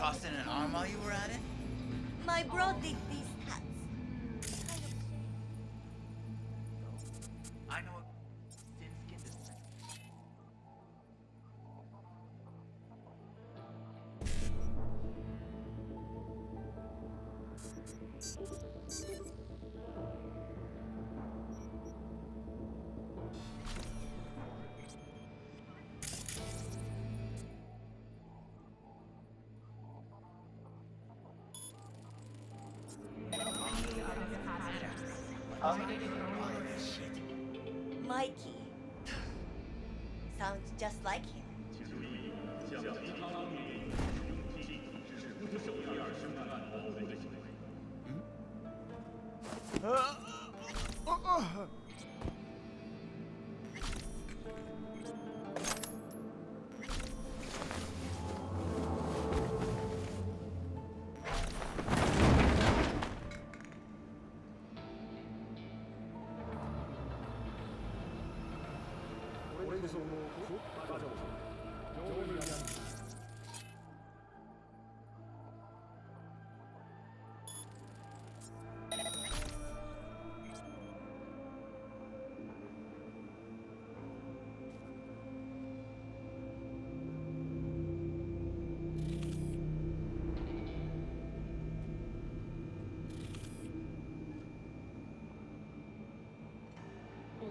tossing an arm while you were at it? My bro dig these hats. I know a thin-skinned is. Mikey. Sounds just like him.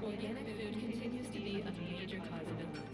Organic food continues to be a major cause of illness.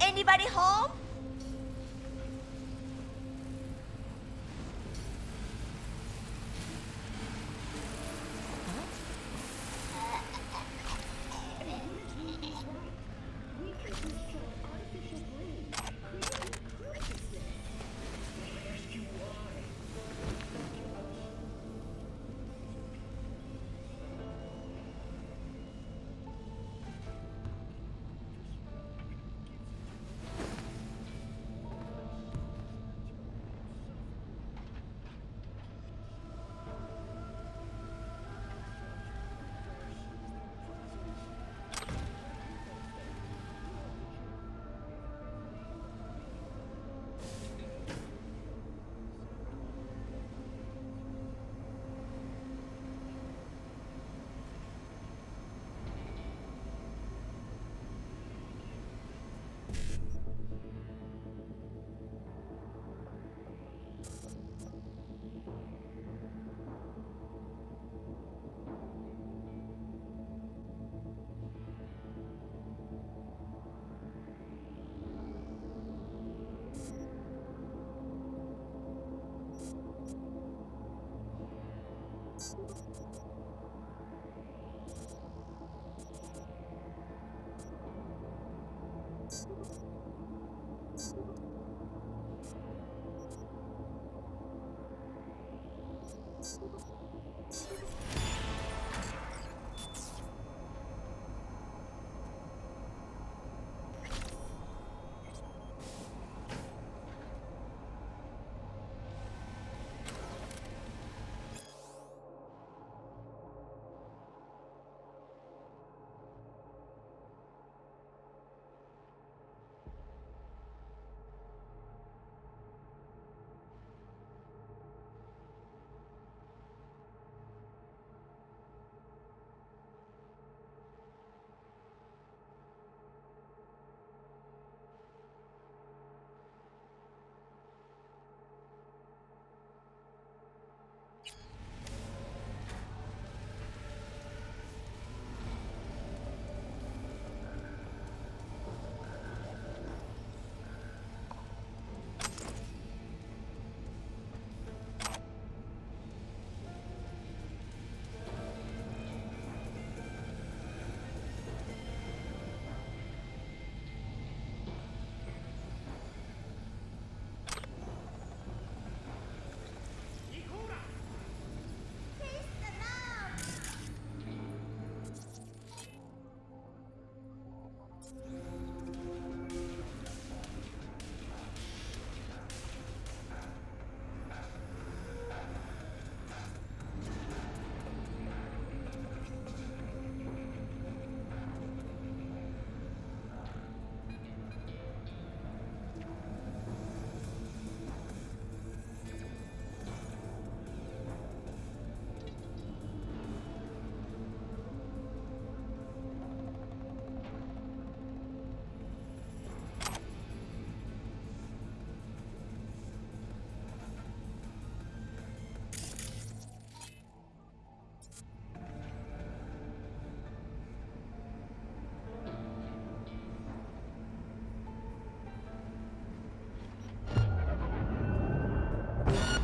Anybody home?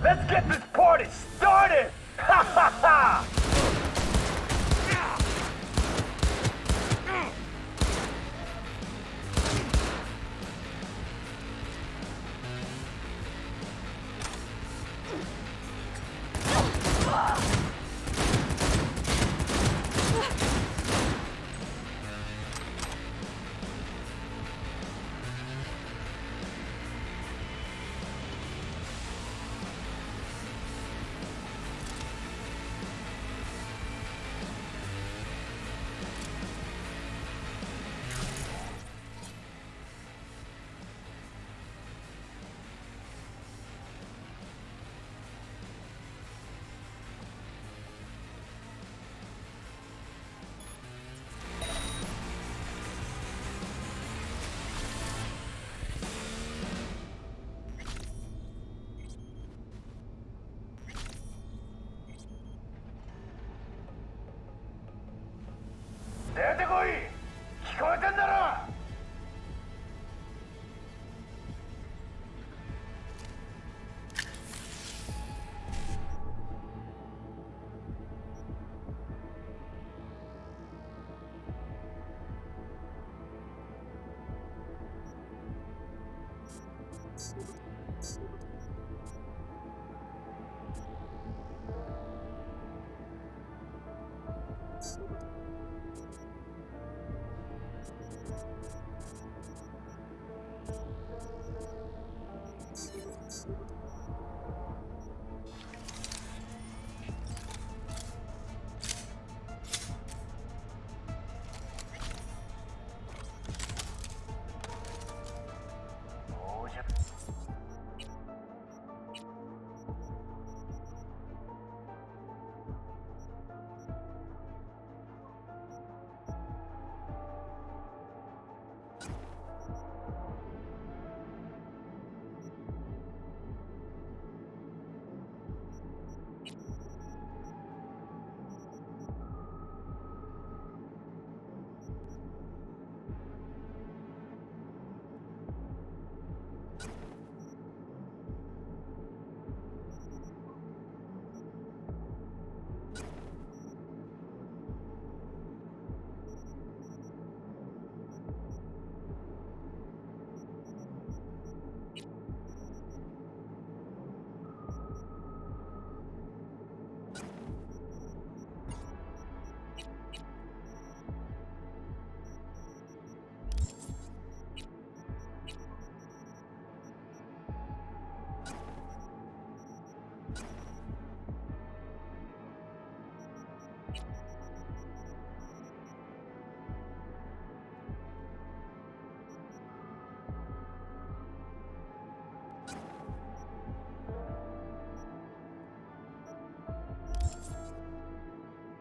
Let's get this party started! Ha ha ha!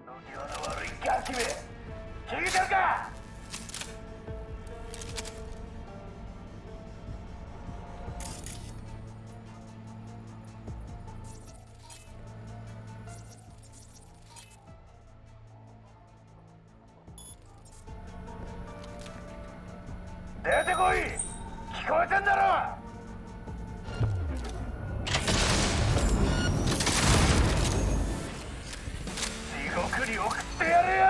度胸の悪いガキめ聞いてるか。出てこい。聞こえてんだろ。地獄に送ってやるよ。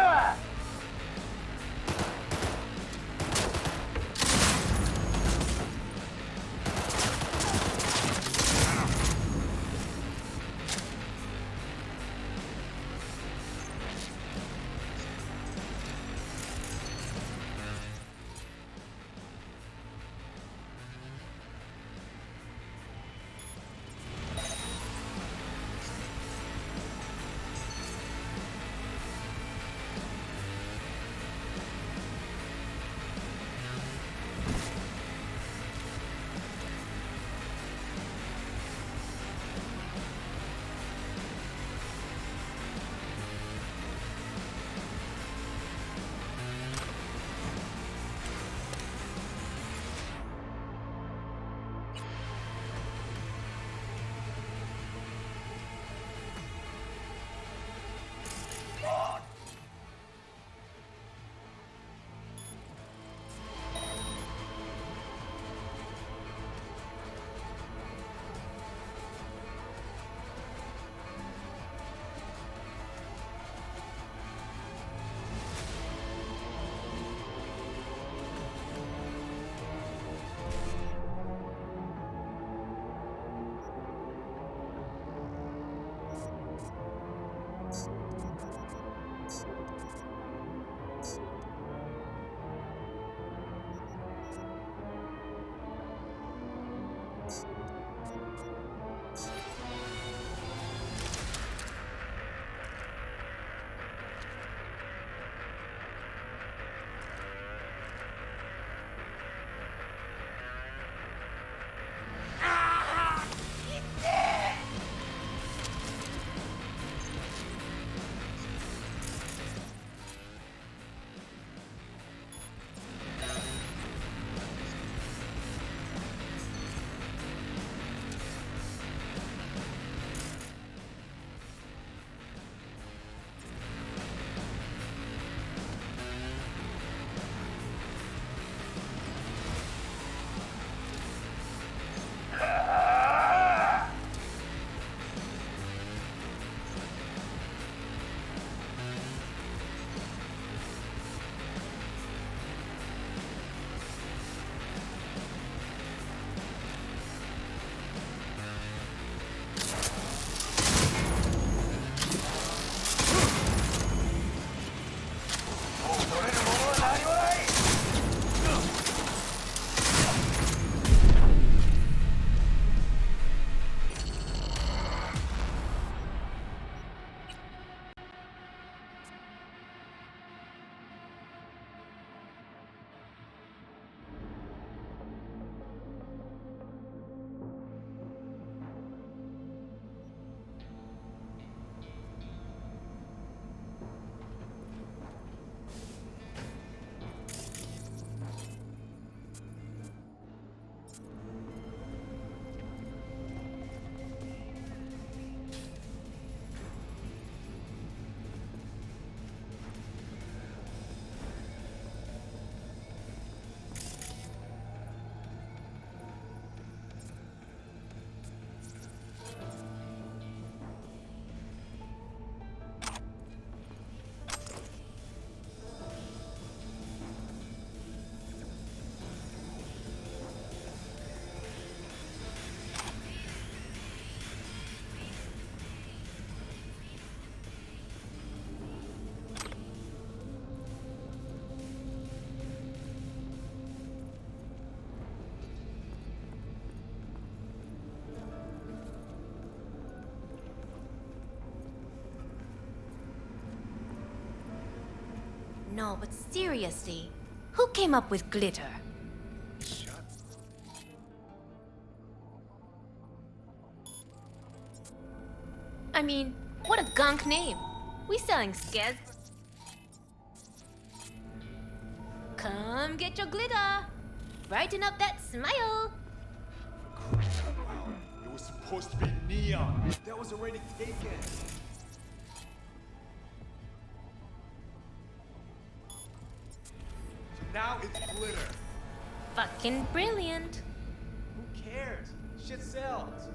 No, but seriously, who came up with glitter? I mean, what a gunk name. We selling scares. Come get your glitter. Brighten up that smile. It was supposed to be neon. That was already taken. So now it's glitter. Fucking brilliant. Who cares? Shit sells.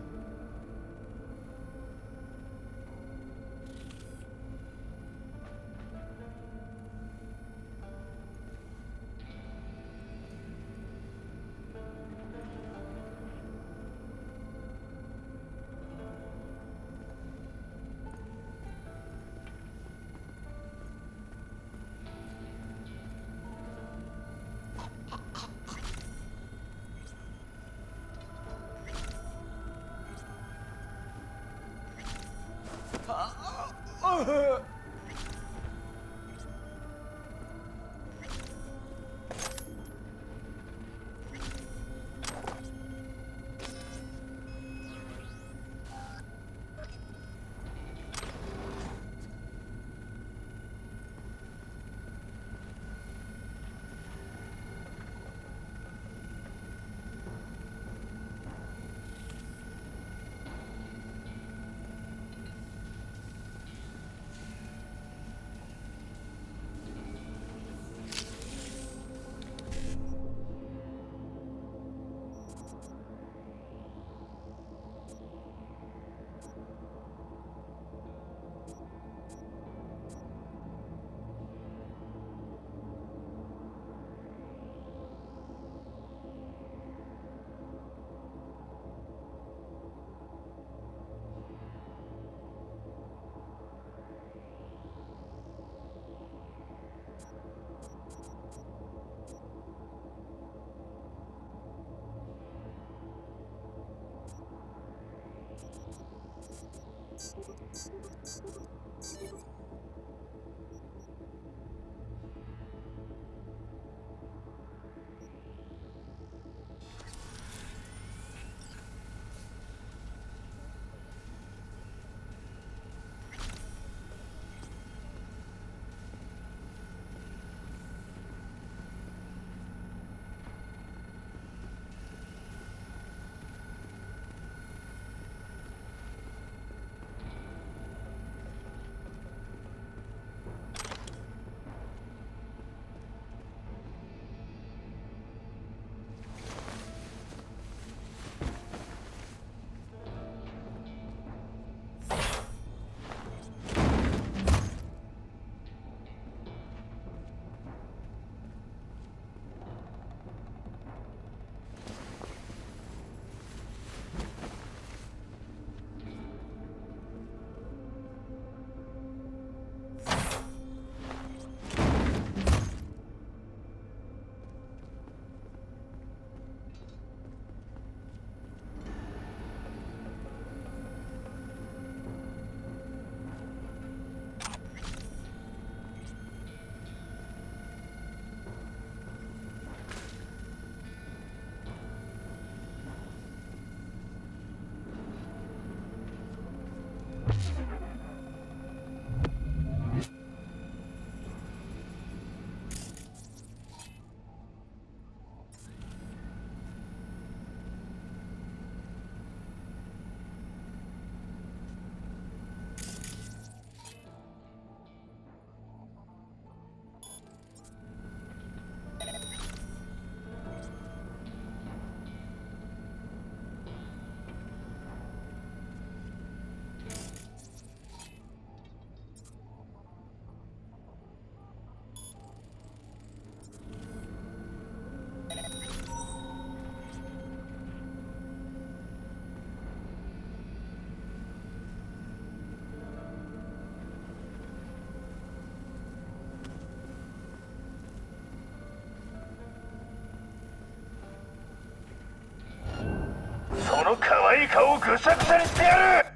その可愛い顔をぐさぐさにしてやる。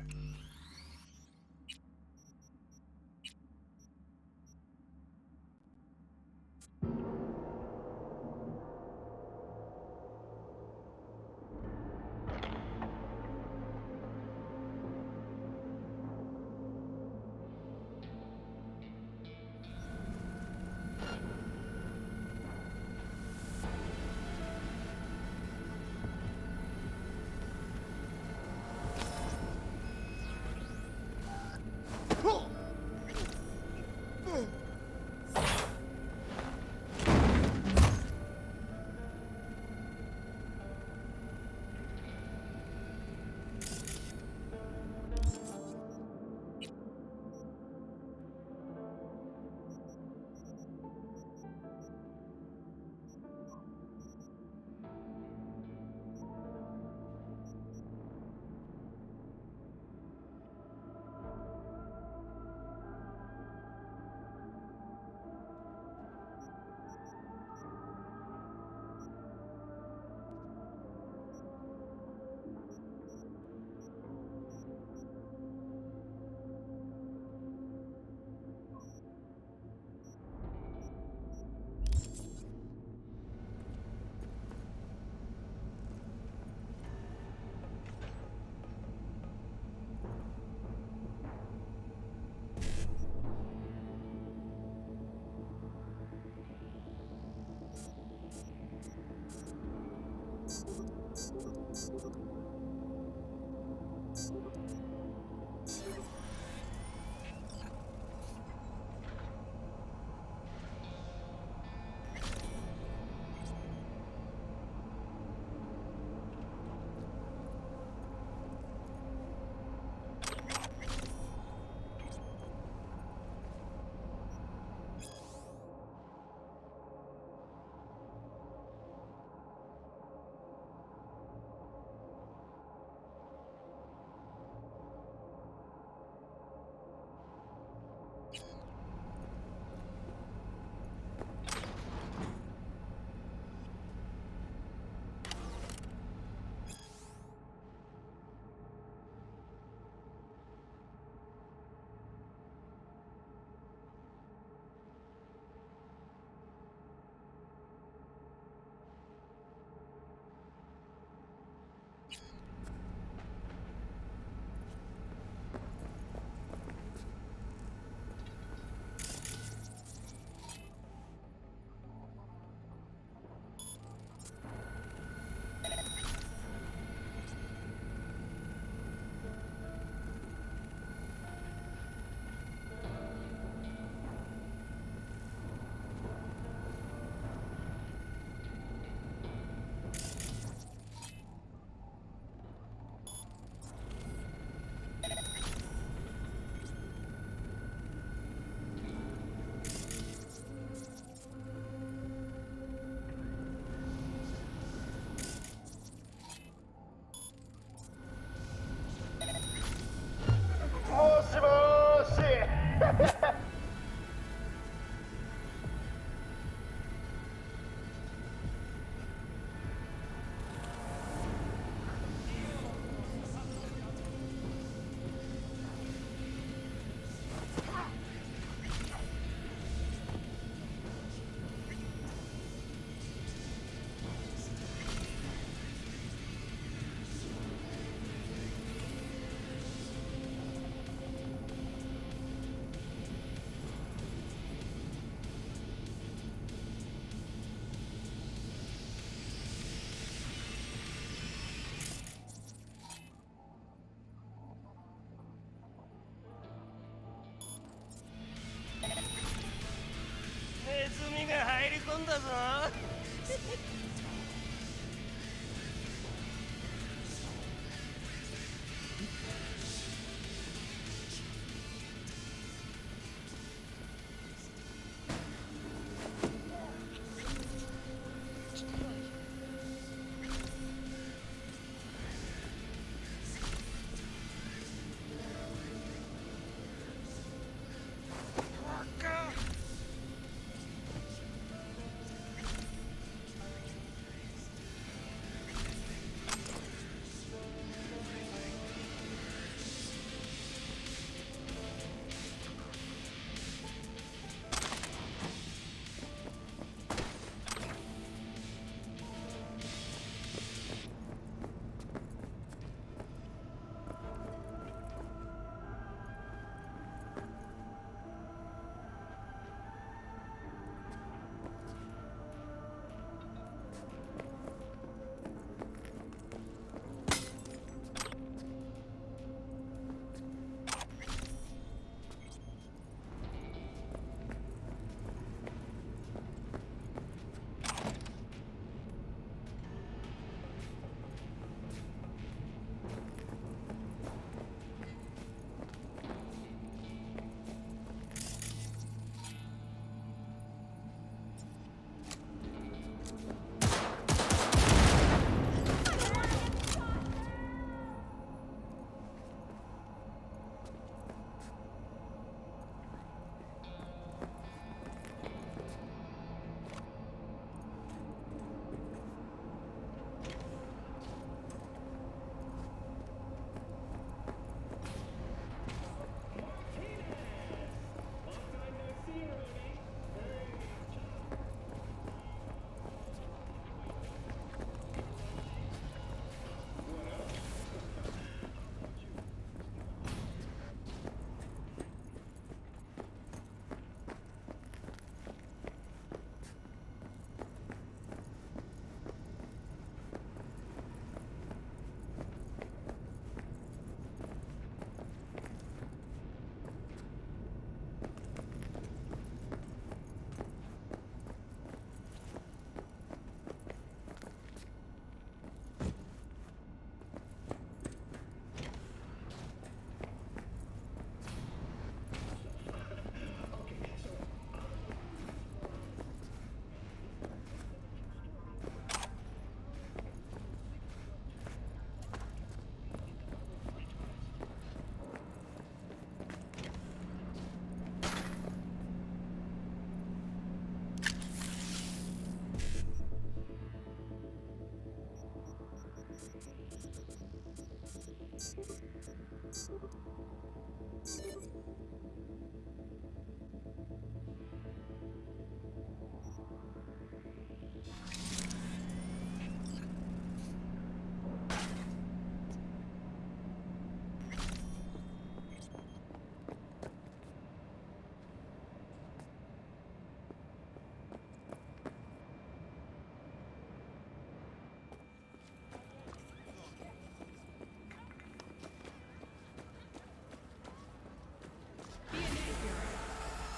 ネズミが入り込んだぞ。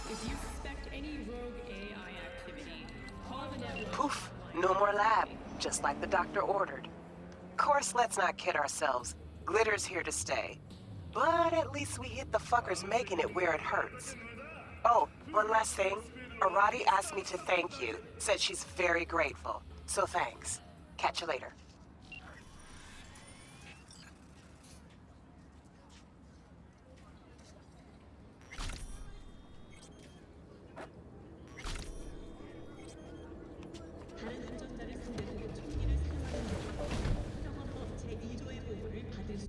If you suspect any rogue AI activity, call the network. Poof, no more lab, just like the doctor ordered. Of course, let's not kid ourselves. Glitter's here to stay. But at least we hit the fuckers making it where it hurts. Oh, one last thing. Arati asked me to thank you. Said she's very grateful. So thanks. Catch you later. 다른 운전자를 상대로 총기를 사용하는 경우 사정헌법 제2조의 보호를 받을 수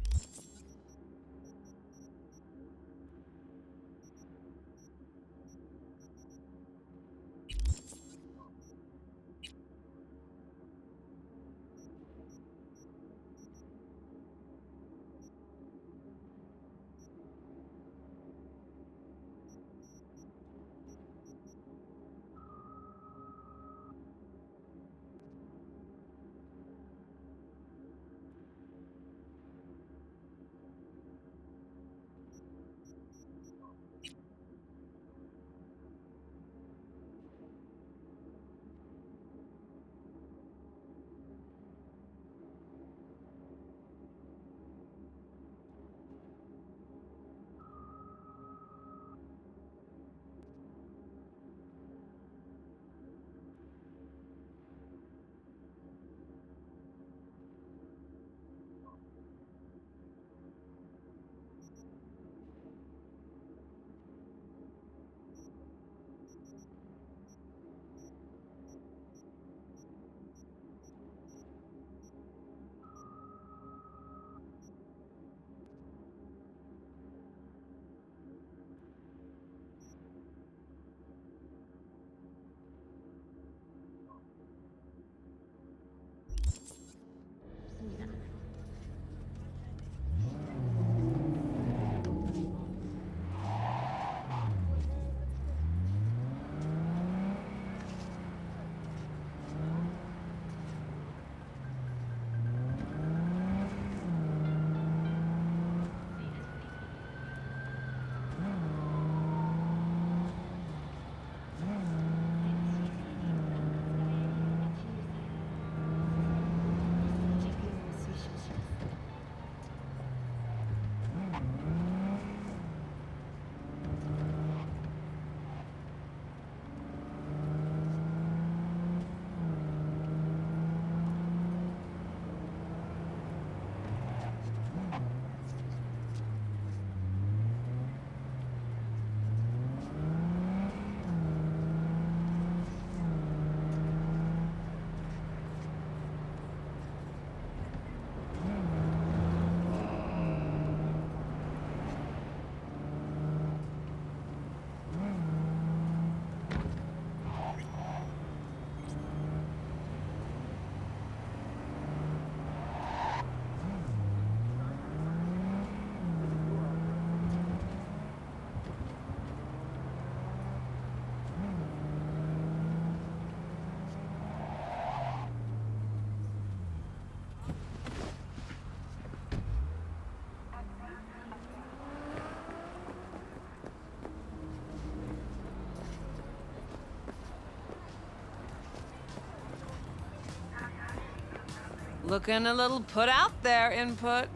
Looking a little put out there, input.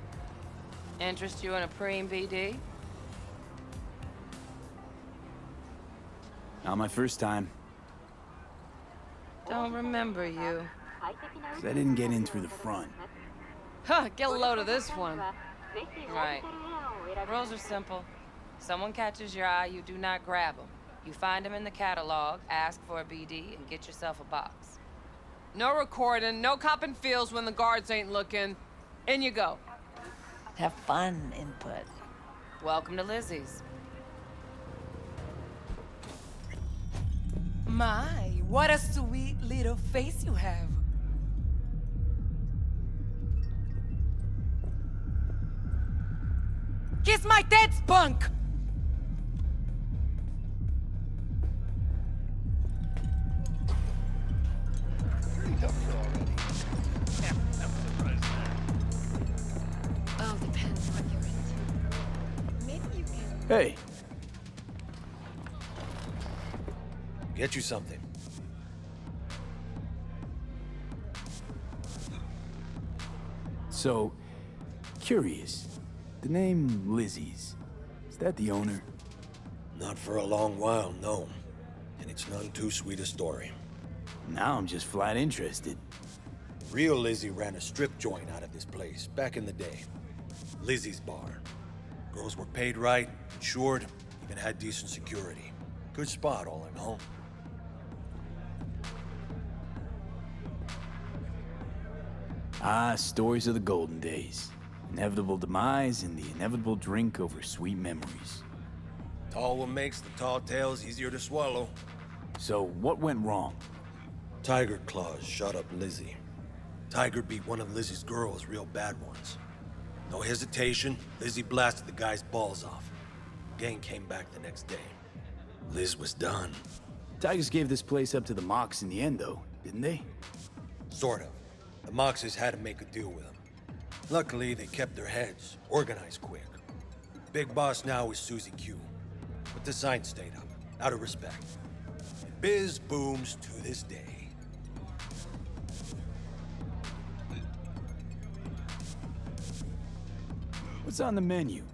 Interest you in a preem BD? Not my first time. Don't remember you. 'Cause I didn't get in through the front. Huh, get a load of this one. Right. Rules are simple. Someone catches your eye, you do not grab them. You find them in the catalog, ask for a BD, and get yourself a box. No recording, no copping feels when the guards ain't looking. In you go. Have fun, input. Welcome to Lizzie's. My, what a sweet little face you have. Kiss my dead spunk! Oh, depends what you're into. Maybe you can. Hey, Get you something. so, curious. The name Lizzie's, is that the owner? Not for a long while, no. And it's none too sweet a story. Now I'm just flat interested. Real Lizzie ran a strip joint out of this place back in the day. Lizzie's Bar. Girls were paid right, insured, even had decent security. Good spot, all in all. Ah, stories of the golden days. Inevitable demise and the inevitable drink over sweet memories. Tall one makes the tall tales easier to swallow. So, what went wrong? Tiger Claws shot up Lizzie. Tiger beat one of Lizzie's girls, real bad ones. No hesitation, Lizzie blasted the guy's balls off. Gang came back the next day. Liz was done. Tigers gave this place up to the Mox in the end, though, didn't they? Sort of. The Moxes had to make a deal with them. Luckily, they kept their heads, organized quick. Big boss now is Susie Q. But the sign stayed up, out of respect. And biz booms to this day. What's on the menu?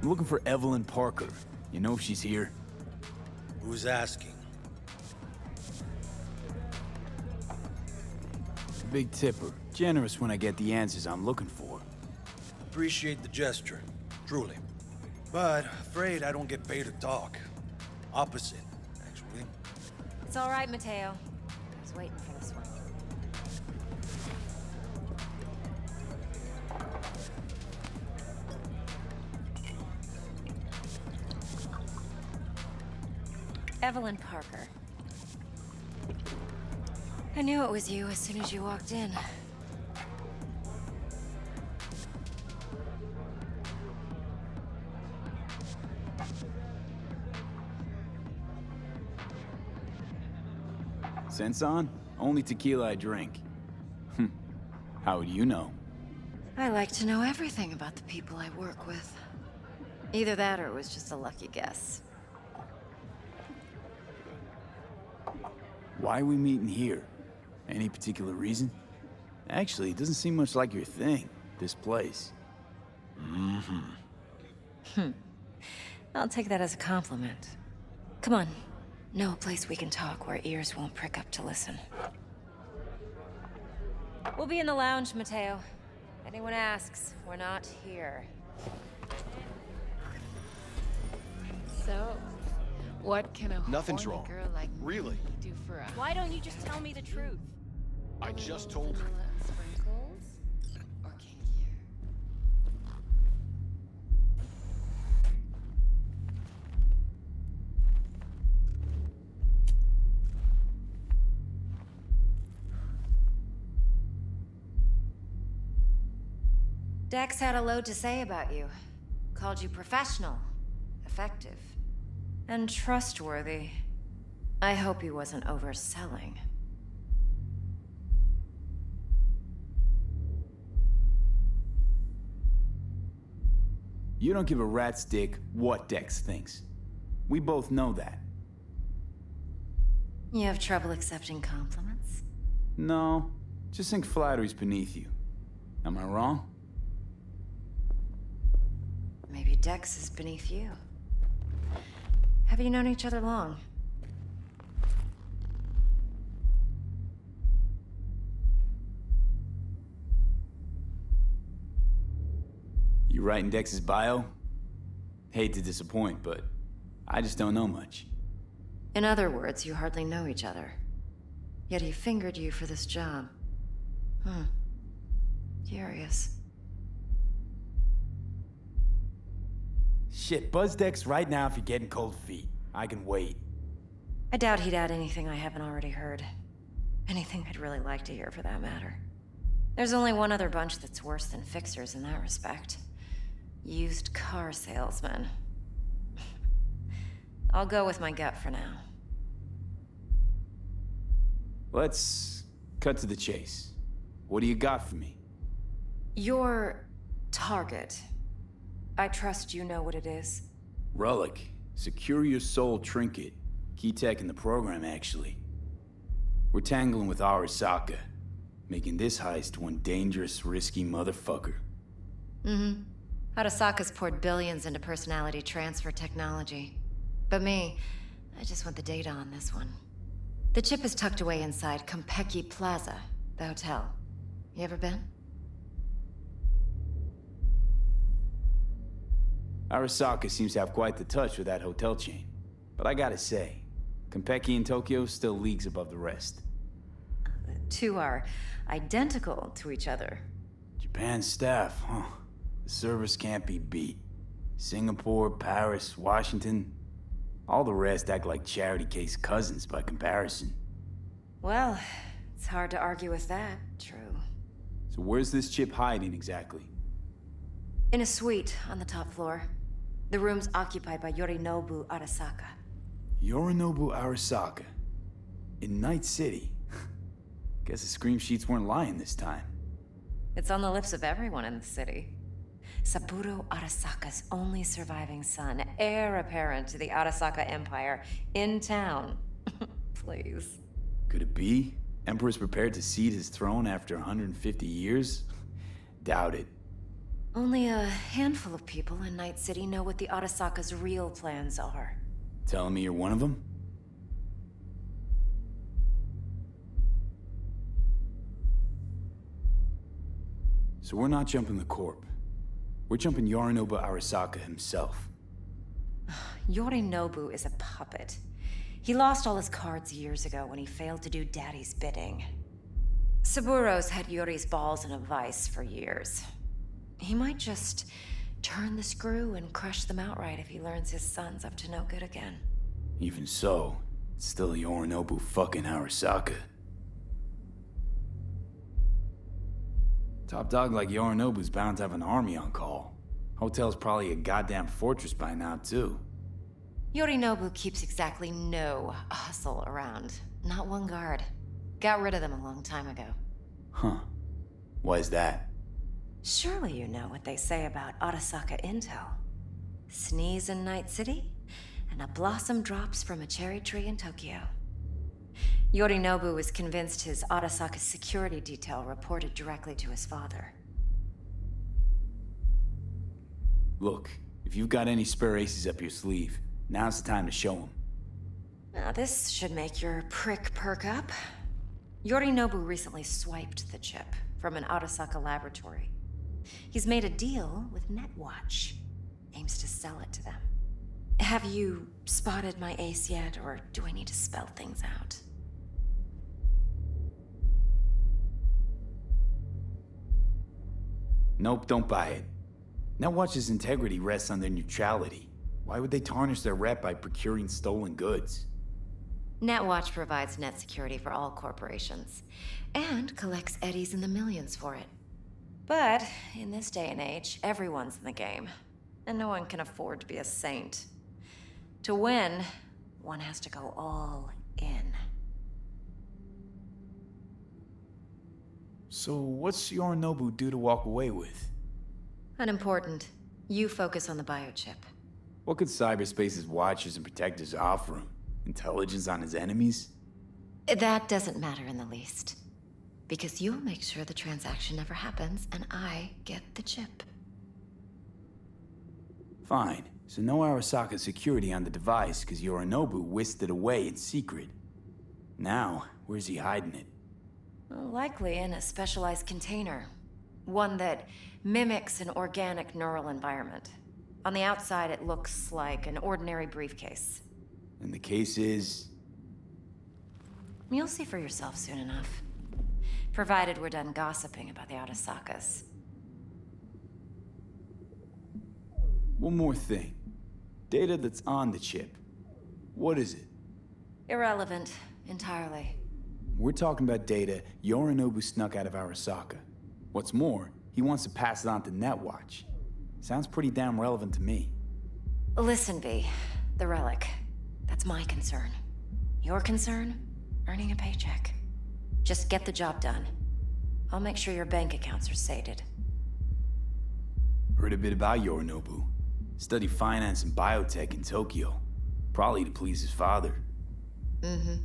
I'm looking for Evelyn Parker. You know if she's here? Who's asking? Big tipper. Generous when I get the answers I'm looking for. Appreciate the gesture, truly. But afraid I don't get paid to talk. Opposite, actually. It's all right, Mateo. I was waiting for this one. Evelyn Parker. I knew it was you as soon as you walked in. Sense on? Only tequila I drink. How would you know? I like to know everything about the people I work with. Either that or it was just a lucky guess. Why are we meeting here? Any particular reason? Actually, it doesn't seem much like your thing, this place. I'll take that as a compliment. Come on. Know a place we can talk where ears won't prick up to listen. We'll be in the lounge, Mateo. Anyone asks, we're not here. So, what can a Nothing's horny wrong. girl like Really? me do for a Why don't you just tell me the truth? I just told you. vanilla and sprinkles? Or kinkier? Dex had a load to say about you. Called you professional, effective, and trustworthy. I hope he wasn't overselling. You don't give a rat's dick what Dex thinks. We both know that. You have trouble accepting compliments? No, just think flattery's beneath you. Am I wrong? Maybe Dex is beneath you. Have you known each other long? You writing Dex's bio? Hate to disappoint, but I just don't know much. In other words, you hardly know each other. Yet he fingered you for this job. Curious. Shit, buzz Dex right now if you're getting cold feet. I can wait. I doubt he'd add anything I haven't already heard. Anything I'd really like to hear, for that matter. There's only one other bunch that's worse than fixers in that respect. Used car salesmen. I'll go with my gut for now. Let's cut to the chase. What do you got for me? Your target. I trust you know what it is. Relic. Secure your soul trinket. Key tech in the program, actually. We're tangling with Arasaka, making this heist one dangerous, risky motherfucker. Arasaka's poured billions into personality transfer technology. But me, I just want the data on this one. The chip is tucked away inside Konpeki Plaza, the hotel. You ever been? Arasaka seems to have quite the touch with that hotel chain. But I gotta say, Konpeki in Tokyo still leagues above the rest. The two are identical to each other. Japan's staff, huh? The service can't be beat. Singapore, Paris, Washington. All the rest act like charity case cousins by comparison. Well, it's hard to argue with that, true. So where's this chip hiding exactly? In a suite on the top floor. The room's occupied by Yorinobu Arasaka. Yorinobu Arasaka. In Night City. Guess the scream sheets weren't lying this time. It's on the lips of everyone in the city. Saburo Arasaka's only surviving son, heir apparent to the Arasaka Empire, in town. Please. Could it be? Emperor's prepared to cede his throne after 150 years? Doubt it. Only a handful of people in Night City know what the Arasaka's real plans are. Telling me you're one of them? So we're not jumping the Corp. We're jumping Yorinobu Arasaka himself. Yorinobu is a puppet. He lost all his cards years ago when he failed to do Daddy's bidding. Saburo's had Yuri's balls in a vice for years. He might just turn the screw and crush them outright if he learns his son's up to no good again. Even so, it's still Yorinobu fucking Arasaka. Top dog like Yorinobu's bound to have an army on call. Hotel's probably a goddamn fortress by now, too. Yorinobu keeps exactly no hustle around. Not one guard. Got rid of them a long time ago. Huh. Why is that? Surely you know what they say about Arasaka intel. Sneeze in Night City, and a blossom drops from a cherry tree in Tokyo. Yorinobu was convinced his Arasaka security detail reported directly to his father. Look, if you've got any spare aces up your sleeve, now's the time to show them. Now this should make your prick perk up. Yorinobu recently swiped the chip from an Arasaka laboratory. He's made a deal with Netwatch. Aims to sell it to them. Have you spotted my ace yet, or do I need to spell things out? Nope, don't buy it. Netwatch's integrity rests on their neutrality. Why would they tarnish their rep by procuring stolen goods? Netwatch provides net security for all corporations, and collects eddies in the millions for it. But in this day and age, everyone's in the game, and no one can afford to be a saint. To win, one has to go all in. So what's Yorinobu due to walk away with? Unimportant. You focus on the biochip. What could cyberspace's watchers and protectors offer him? Intelligence on his enemies? That doesn't matter in the least. Because you'll make sure the transaction never happens, and I get the chip. Fine. So no Arasaka security on the device because Yorinobu whisked it away in secret. Now, where's he hiding it? Likely in a specialized container. One that mimics an organic neural environment. On the outside, it looks like an ordinary briefcase. And the case is... You'll see for yourself soon enough. Provided we're done gossiping about the Arasakas. One more thing. Data that's on the chip. What is it? Irrelevant, entirely. We're talking about data Yorinobu snuck out of Arasaka. What's more, he wants to pass it on to Netwatch. Sounds pretty damn relevant to me. Listen, V. The relic. That's my concern. Your concern? Earning a paycheck. Just get the job done. I'll make sure your bank accounts are sated. Heard a bit about Yorinobu. Studied finance and biotech in Tokyo. Probably to please his father. Mm-hmm.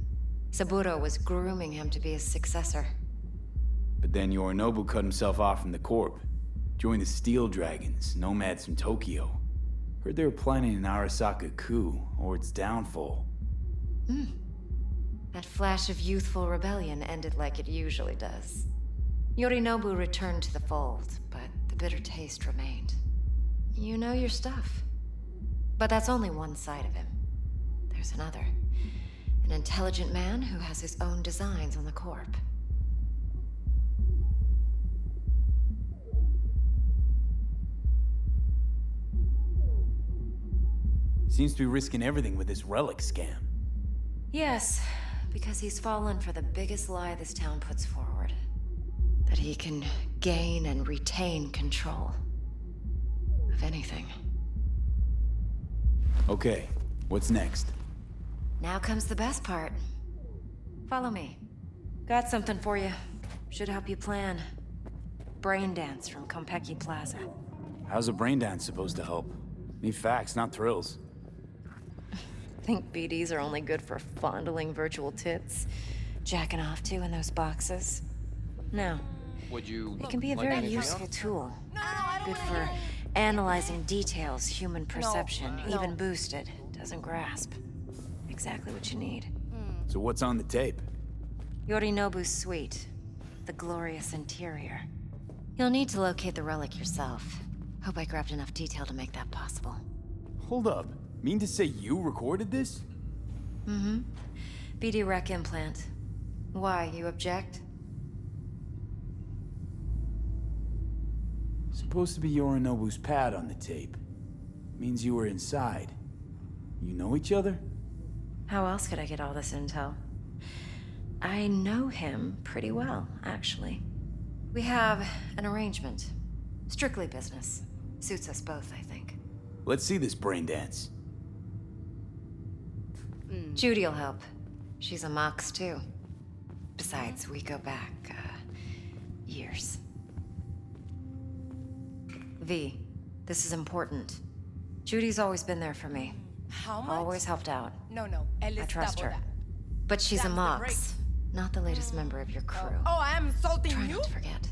Saburo was grooming him to be his successor. But then Yorinobu cut himself off from the Corp. Joined the Steel Dragons, nomads from Tokyo. Heard they were planning an Arasaka coup, or its downfall. That flash of youthful rebellion ended like it usually does. Yorinobu returned to the fold, but the bitter taste remained. You know your stuff. But that's only one side of him. There's another. An intelligent man who has his own designs on the Corp. Seems to be risking everything with this relic scam. Yes, because he's fallen for the biggest lie this town puts forward. That he can gain and retain control of anything. Okay, what's next? Now comes the best part. Follow me. Got something for you. Should help you plan. Brain dance from Konpeki Plaza. How's a brain dance supposed to help? Need facts, not thrills. Think BDs are only good for fondling virtual tits? Jacking off to in those boxes? No. Would you It can be a like very anything useful else? tool. Good for analyzing details human perception, even boosted, doesn't grasp. Exactly what you need. So what's on the tape? Yorinobu's suite. The glorious interior. You'll need to locate the relic yourself. Hope I grabbed enough detail to make that possible. Hold up. Mean to say you recorded this? Mm-hmm. BD Rec implant. Why, you object? Supposed to be Yorinobu's pad on the tape. Means you were inside. You know each other? How else could I get all this intel? I know him pretty well, actually. We have an arrangement. Strictly business. Suits us both, I think. Let's see this brain dance. Judy'll help. She's a Mox, too. Besides, we go back, years. V, this is important. Judy's always been there for me. How much? Always helped out. No, I trust her. But she's a That's the Mox, break. not the latest member of your crew. Oh, I am insulting Try you? not to forget.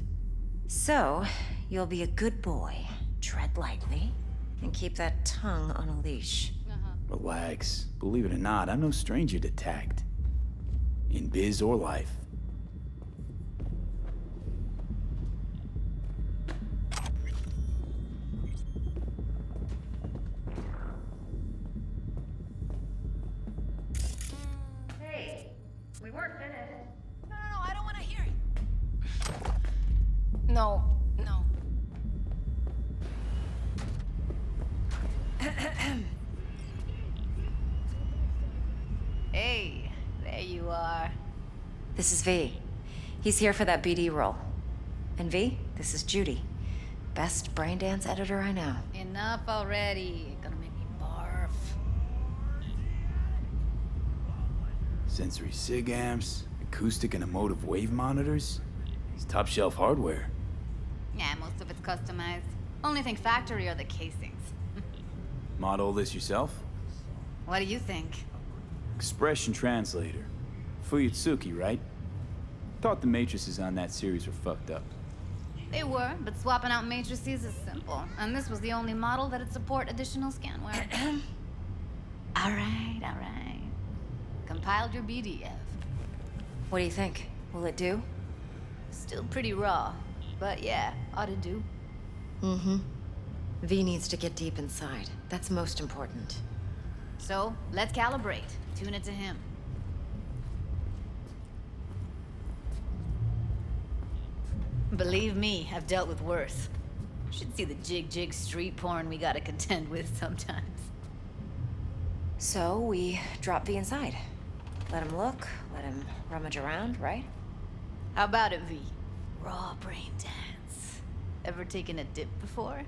So, you'll be a good boy, tread lightly, and keep that tongue on a leash. Relax. Believe it or not, I'm no stranger to tact. In biz or life. Hey, we weren't finished. No, I don't want to hear it. No. Hey, there you are. This is V. He's here for that BD role. And V, this is Judy. Best braindance editor I know. Enough already. Gonna make me barf. Sensory sig amps, acoustic and emotive wave monitors. It's top shelf hardware. Yeah, most of it's customized. Only thing factory are the casings. Model this yourself? What do you think? Expression translator. Fuyutsuki, right? Thought the matrices on that series were fucked up. They were, but swapping out matrices is simple. And this was the only model that'd support additional scanware. All right. Compiled your BDF. What do you think? Will it do? Still pretty raw, but yeah, ought to do. Mm-hmm. V needs to get deep inside. That's most important. So, let's calibrate. Tune it to him. Believe me, I've dealt with worse. Should see the jig street porn we gotta contend with sometimes. So we drop V inside. Let him look, let him rummage around, right? How about it, V? Raw brain dance. Ever taken a dip before?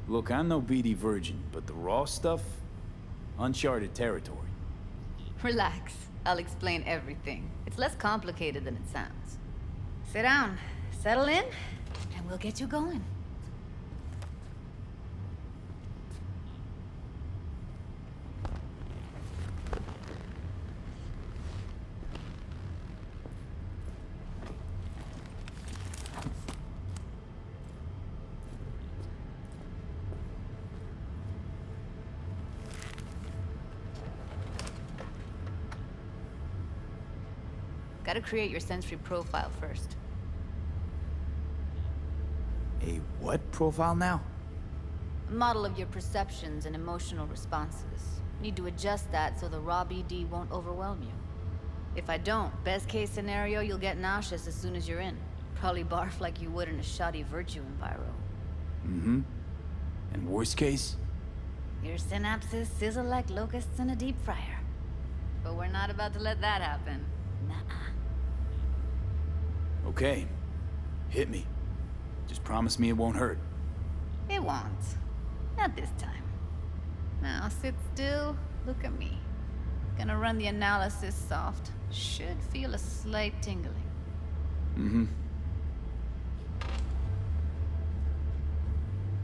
Look, I'm no BD virgin, but the raw stuff, uncharted territory. Relax. I'll explain everything. It's less complicated than it sounds. Sit down, settle in, and we'll get you going. Gotta create your sensory profile first. A what profile now? A model of your perceptions and emotional responses. Need to adjust that so the raw BD won't overwhelm you. If I don't, best case scenario, you'll get nauseous as soon as you're in. Probably barf like you would in a shoddy virtue enviro. Mm-hmm. And worst case? Your synapses sizzle like locusts in a deep fryer. But we're not about to let that happen. Nuh-uh. Okay. Hit me. Just promise me it won't hurt. It won't. Not this time. Now sit still, look at me. Gonna run the analysis soft. Should feel a slight tingling. Mm-hmm.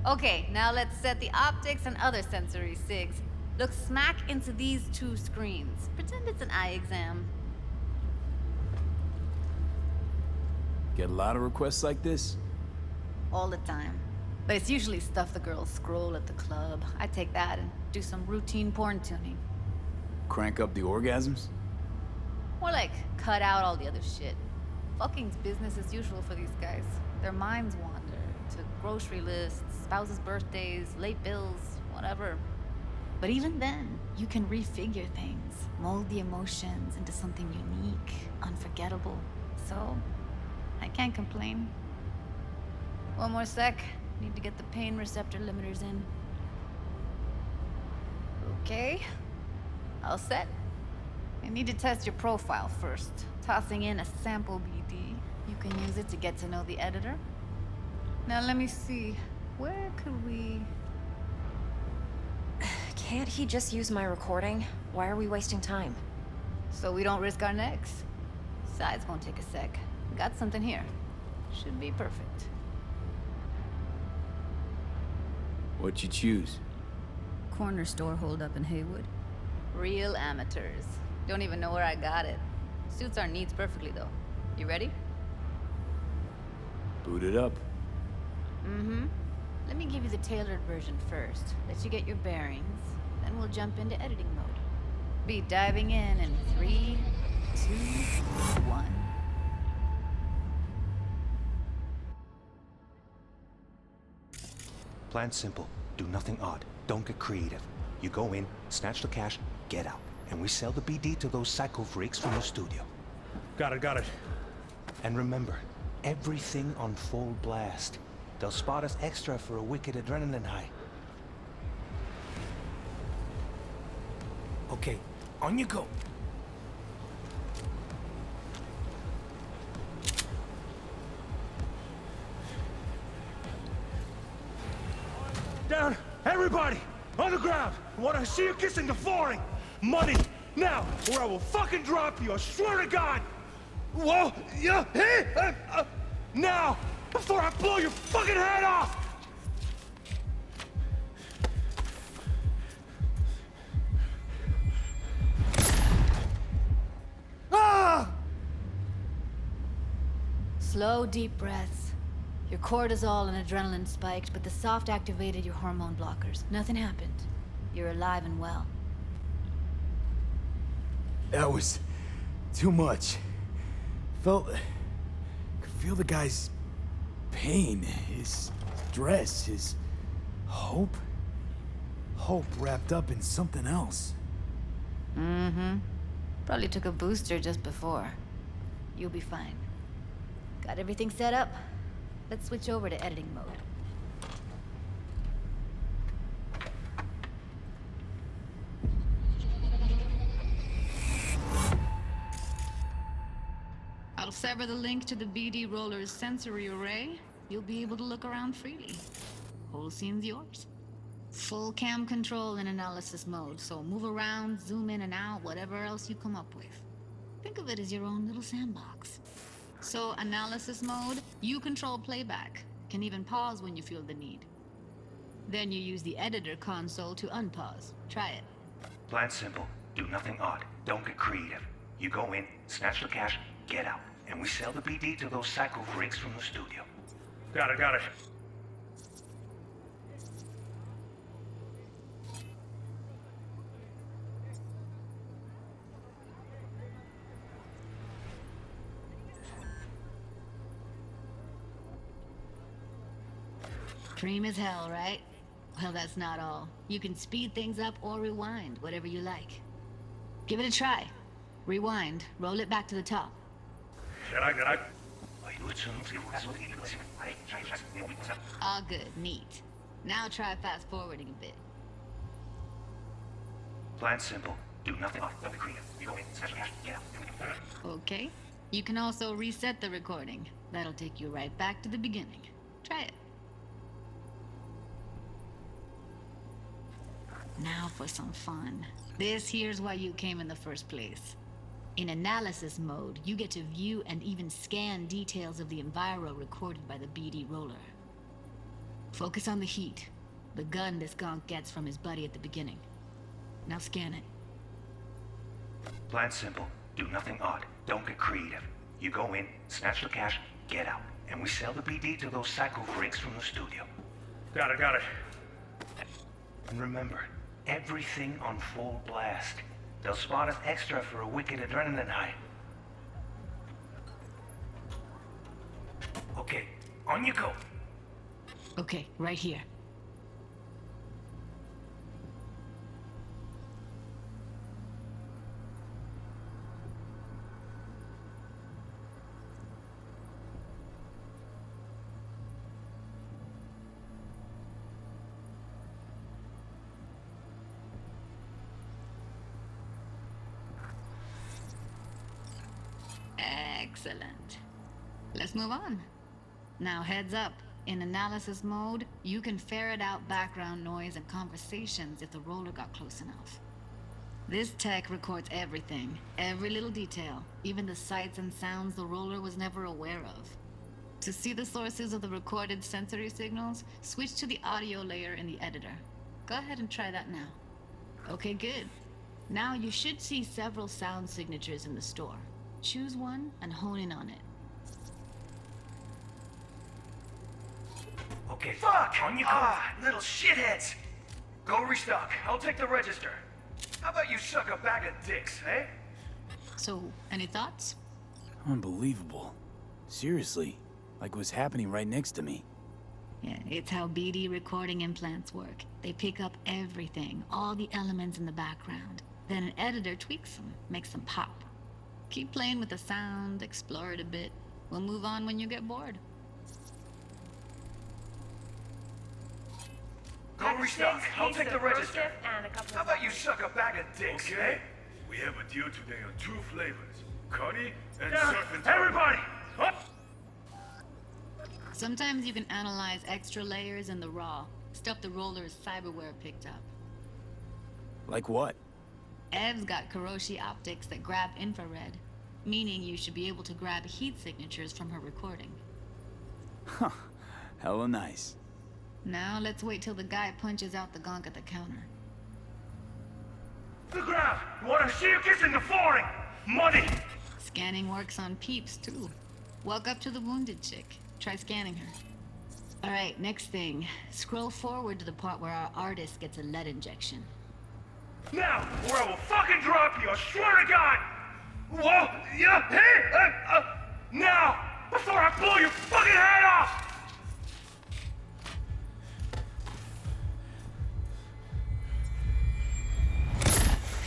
Okay, now let's set the optics and other sensory sigs. Look smack into these two screens. Pretend it's an eye exam. Get a lot of requests like this? All the time. But it's usually stuff the girls scroll at the club. I take that and do some routine porn tuning. Crank up the orgasms? More like cut out all the other shit. Fucking's business as usual for these guys. Their minds wander to grocery lists, spouses' birthdays, late bills, whatever. But even then, you can refigure things, mold the emotions into something unique, unforgettable. So, I can't complain. One more sec, Need to get the pain receptor limiters in. Okay. All set. I need to test your profile first. Tossing in a sample BD. You can use it to get to know the editor. Now let me see. Where could we... Can't he just use my recording? Why are we wasting time? So we don't risk our necks. Besides, won't take a sec. Got something here. Should be perfect. What'd you choose? Corner store holdup in Haywood. Real amateurs. Don't even know where I got it. Suits our needs perfectly, though. You ready? Boot it up. Mm-hmm. Let me give you the tailored version first. Let you get your bearings. Then we'll jump into editing mode. Be diving in 3, 2, 1. Plan simple. Do nothing odd. Don't get creative. You go in, snatch the cash, get out. And we sell the BD to those psycho freaks from the studio. Got it. And remember, everything on full blast. They'll spot us extra for a wicked adrenaline high. Okay, on you go. Down! Everybody! On the ground! I want to see you kissing the flooring! Money! Now! Or I will fucking drop you, I swear to God! Whoa! Yeah! Hey! Now! Before I blow your fucking head off! Ah! Slow, deep breaths. Your cortisol and adrenaline spiked, but the soft activated your hormone blockers. Nothing happened. You're alive and well. That was too much. Could feel the guy's pain, his stress, his hope. Hope wrapped up in something else. Mm-hmm. Probably took a booster just before. You'll be fine. Got everything set up? Let's switch over to editing mode. I'll sever the link to the BD roller's sensory array. You'll be able to look around freely. Whole scene's yours. Full cam control in analysis mode, so move around, zoom in and out, whatever else you come up with. Think of it as your own little sandbox. So, analysis mode, you control playback. Can even pause when you feel the need. Then you use the editor console to unpause. Try it. Plan simple. Do nothing odd. Don't get creative. You go in, snatch the cash, get out. And we sell the BD to those psycho freaks from the studio. Got it. Cream as hell, right? Well, that's not all. You can speed things up or rewind, whatever you like. Give it a try. Rewind, roll it back to the top. All good, neat. Now try fast forwarding a bit. Plan simple. Do nothing odd. Don't be creative. You go in, snatch the cash, get out. Okay. You can also reset the recording. That'll take you right back to the beginning. Try it. Now for some fun. This here's why you came in the first place. In analysis mode, you get to view and even scan details of the enviro recorded by the BD roller. Focus on the heat, the gun this gonk gets from his buddy at the beginning. Now scan it. Plan simple. Do nothing odd. Don't get creative. You go in, snatch the cash, get out. And we sell the BD to those psycho freaks from the studio. Got it. And remember, everything on full blast. They'll spot us extra for a wicked adrenaline high. Okay, on you go. Okay, right here. Excellent. Let's move on. Now heads up. In analysis mode, you can ferret out background noise and conversations if the roller got close enough. This tech records everything, every little detail, even the sights and sounds the roller was never aware of. To see the sources of the recorded sensory signals, switch to the audio layer in the editor. Go ahead and try that now. Okay, good. Now you should see several sound signatures in the store. Choose one and hone in on it. Okay, fuck! On you go! Little shitheads! Go restock. I'll take the register. How about you suck a bag of dicks, eh? So, any thoughts? Unbelievable. Seriously, like it was happening right next to me. Yeah, it's how BD recording implants work. They pick up everything, all the elements in the background. Then an editor tweaks them, makes them pop. Keep playing with the sound, explore it a bit. We'll move on when you get bored. Go restock. I'll take the register. How about you suck a bag of dicks, eh? We have a deal today on 2 flavors. Cuddy and surf and turf. Everybody! Up! Sometimes you can analyze extra layers in the raw, stuff the roller's cyberware picked up. Like what? Ev's got Kiroshi optics that grab infrared, meaning you should be able to grab heat signatures from her recording. Huh. Hella nice. Now let's wait till the guy punches out the gonk at the counter. The ground! Want to see you kissing the flooring! Money! Scanning works on peeps, too. Walk up to the wounded chick. Try scanning her. Alright, next thing. Scroll forward to the part where our artist gets a lead injection. Now, or I will fucking drop you, I swear to God! Whoa! Yeah! Hey! Now! Before I blow your fucking head off!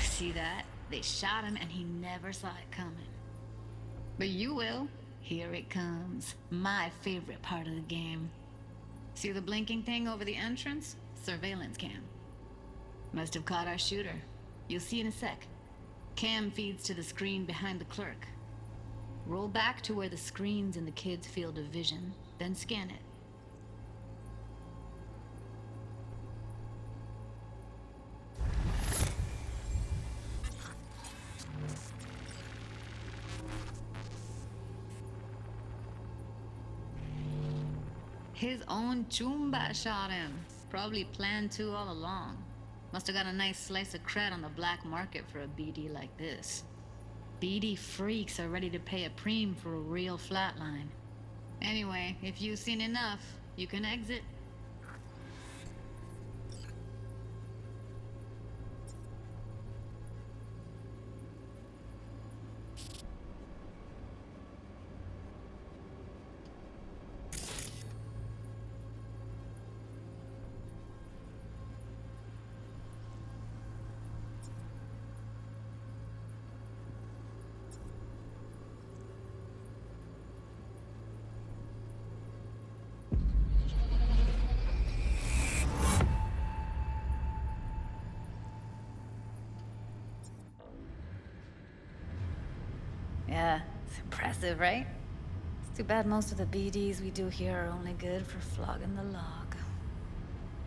See that? They shot him and he never saw it coming. But you will. Here it comes. My favorite part of the game. See the blinking thing over the entrance? Surveillance cam. Must have caught our shooter. You'll see in a sec. Cam feeds to the screen behind the clerk. Roll back to where the screen's in the kid's field of vision, then scan it. His own Chumba shot him. Probably planned to all along. Must have got a nice slice of cred on the black market for a BD like this. BD freaks are ready to pay a preem for a real flatline. Anyway, if you've seen enough, you can exit. Yeah, it's impressive, right? It's too bad most of the BDs we do here are only good for flogging the log.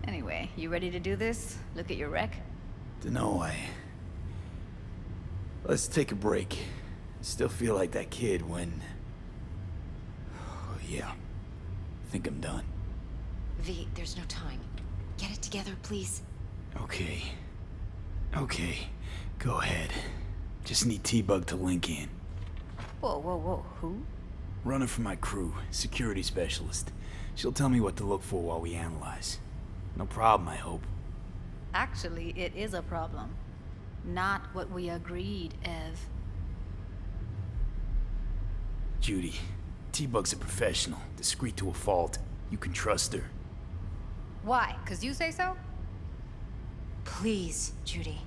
Anyway, you ready to do this? Look at your wreck? Dunno, Let's take a break. Still feel like that kid when... Oh, yeah. Think I'm done. V, there's no time. Get it together, please. Okay. Okay. Go ahead. Just need T-Bug to link in. Whoa, whoa, whoa, who? Runner for my crew, security specialist. She'll tell me what to look for while we analyze. No problem, I hope. Actually, it is a problem. Not what we agreed, Ev. Judy, T-Bug's a professional, discreet to a fault. You can trust her. Why? 'Cause you say so? Please, Judy.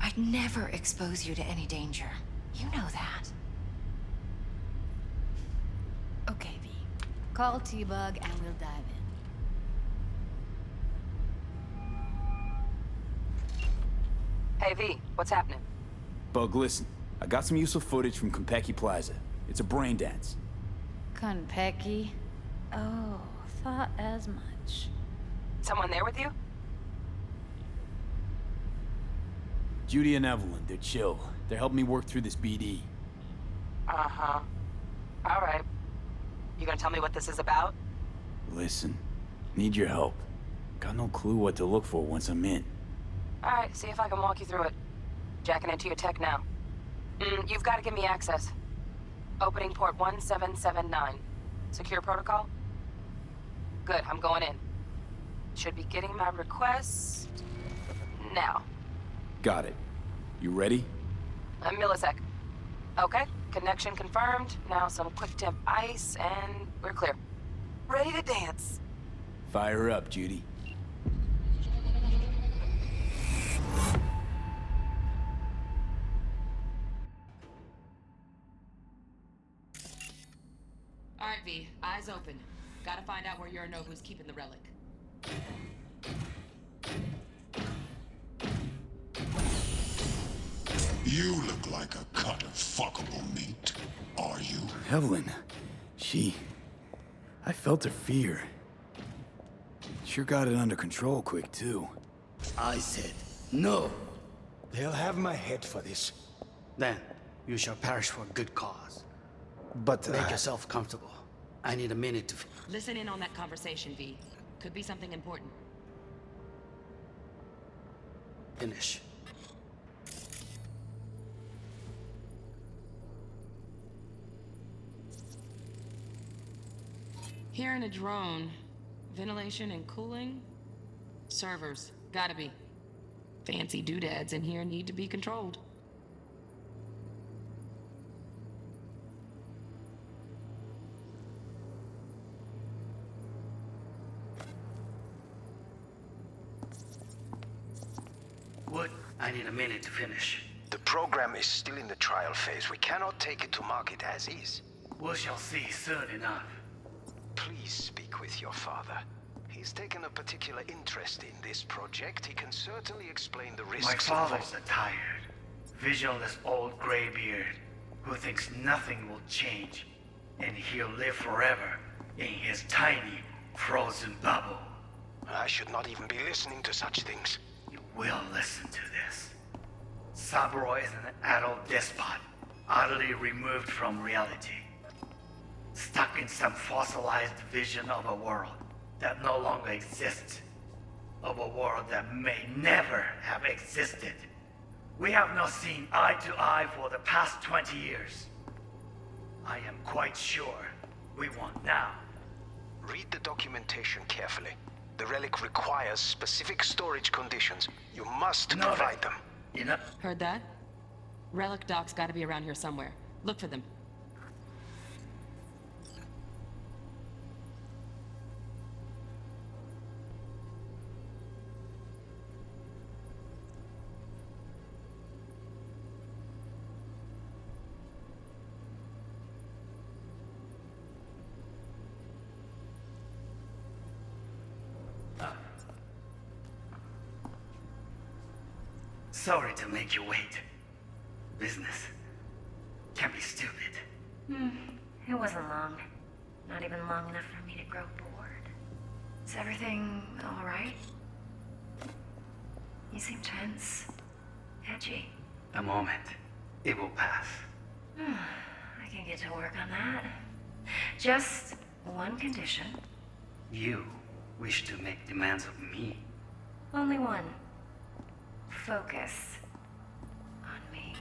I'd never expose you to any danger. You know that. Okay, V. Call T-Bug and we'll dive in. Hey, V, what's happening? Bug, listen. I got some useful footage from Konpeki Plaza. It's a brain dance. Konpeki? Oh, thought as much. Someone there with you? Judy and Evelyn, they're chill. They're helping me work through this BD. Uh-huh. All right. You gonna tell me what this is about? Listen, need your help. Got no clue what to look for once I'm in. All right, see if I can walk you through it. Jacking into your tech now. You've got to give me access. Opening port 1779. Secure protocol? Good, I'm going in. Should be getting my request now. Got it. You ready? A millisec. Okay, connection confirmed. Now some quick temp ice, and we're clear. Ready to dance. Fire up, Judy. All right, V. Eyes open. Gotta find out where Yorinobu's keeping the relic. You look like a cut of fuckable meat. Are you? Evelyn, I felt her fear. Sure got it under control quick, too. I said no. They'll have my head for this. Then you shall perish for a good cause. But, Make yourself comfortable. I need a minute to... Listen in on that conversation, V. Could be something important. finish. Hearing a drone. Ventilation and cooling? Servers. Gotta be. Fancy doodads in here need to be controlled. Wood, I need a minute to finish. The program is still in the trial phase. We cannot take it to market as is. We shall see soon enough. Please speak with your father. He's taken a particular interest in this project. He can certainly explain the risks. My father's a tired, visionless old graybeard who thinks nothing will change, and he'll live forever in his tiny, frozen bubble. I should not even be listening to such things. You will listen to this. Saburo is an adult despot, utterly removed from reality. Stuck in some fossilized vision of a world that no longer exists. Of a world that may never have existed. We have not seen eye to eye for the past 20 years. I am quite sure we want now. Read the documentation carefully. The relic requires specific storage conditions. You must provide them. Enough. Heard that? Relic docs gotta be around here somewhere. Look for them. Sorry to make you wait. Business can be stupid. It wasn't long. Not even long enough for me to grow bored. Is everything all right? You seem tense. Edgy. A moment. It will pass. I can get to work on that. Just one condition. You wish to make demands of me. Only one. Focus on me.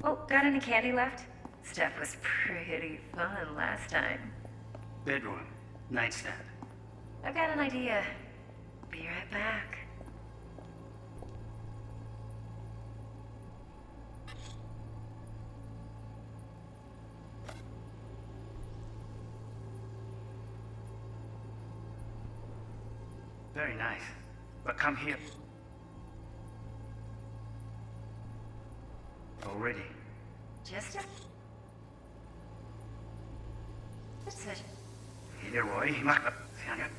Oh, got any candy left? Stuff was pretty fun last time. Bedroom. Nightstand. I've got an idea. Be right back. Very nice. But come here. Already. Just a... decision. 이대로 이막 생각.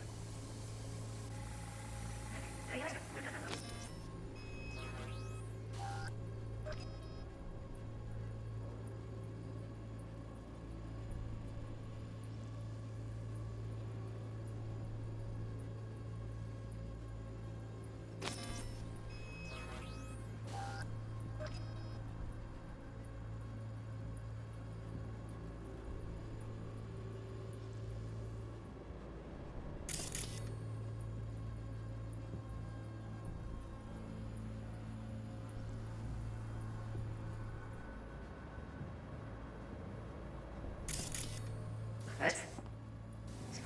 What?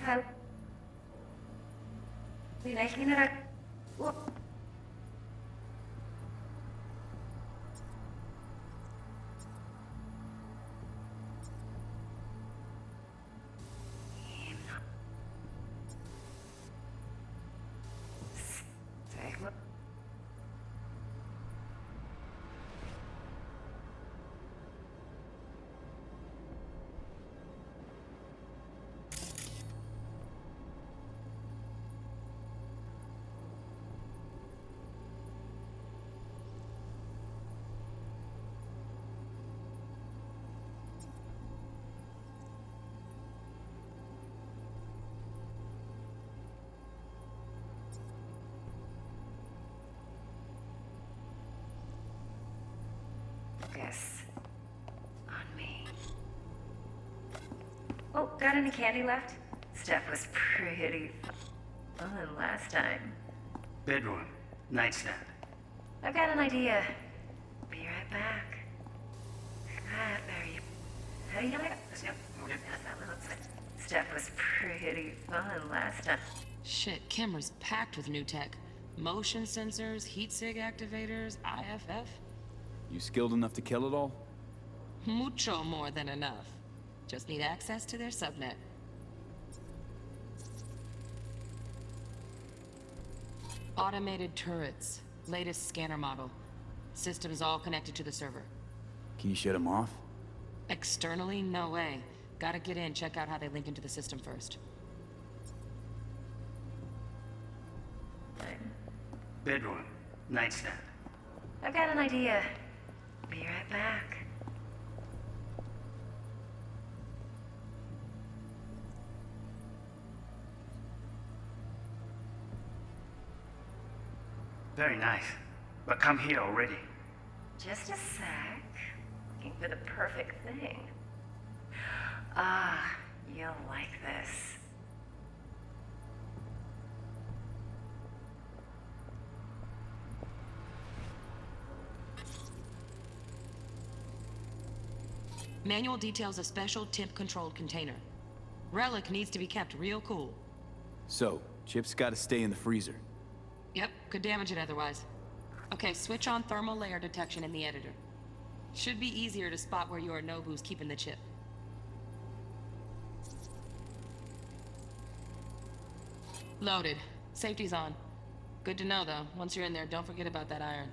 How? Vielleicht generell. Focus on me. Oh, got any candy left? Stuff was pretty fun last time. Bedroom. Nightstand. I've got an idea. Be right back. How do you know that? Stuff was pretty fun last time. Shit, camera's packed with new tech. Motion sensors, heat sig activators, IFF. You skilled enough to kill it all? Mucho more than enough. Just need access to their subnet. Automated turrets. Latest scanner model. Systems all connected to the server. Can you shut them off? Externally, no way. Gotta get in, check out how they link into the system first. Bedroom. Nightstand. I've got an idea. Be right back. Very nice. But come here already. Just a sec. Looking for the perfect thing. Ah, you'll like this. Manual details a special temp-controlled container. Relic needs to be kept real cool. So, chips gotta stay in the freezer. Yep, could damage it otherwise. Okay, switch on thermal layer detection in the editor. Should be easier to spot where your Nobu's keeping the chip. Loaded. Safety's on. Good to know, though. Once you're in there, don't forget about that iron.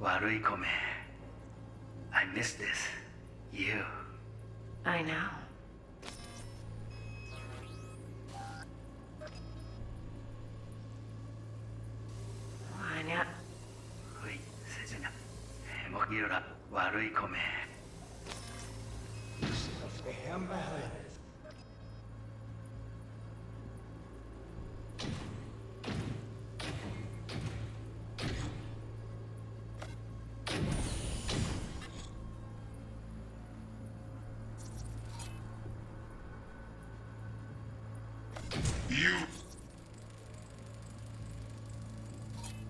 Warui Kome. I miss this. You. I know. Why not? Hui, 세진아. 해먹이라 Warui Kome.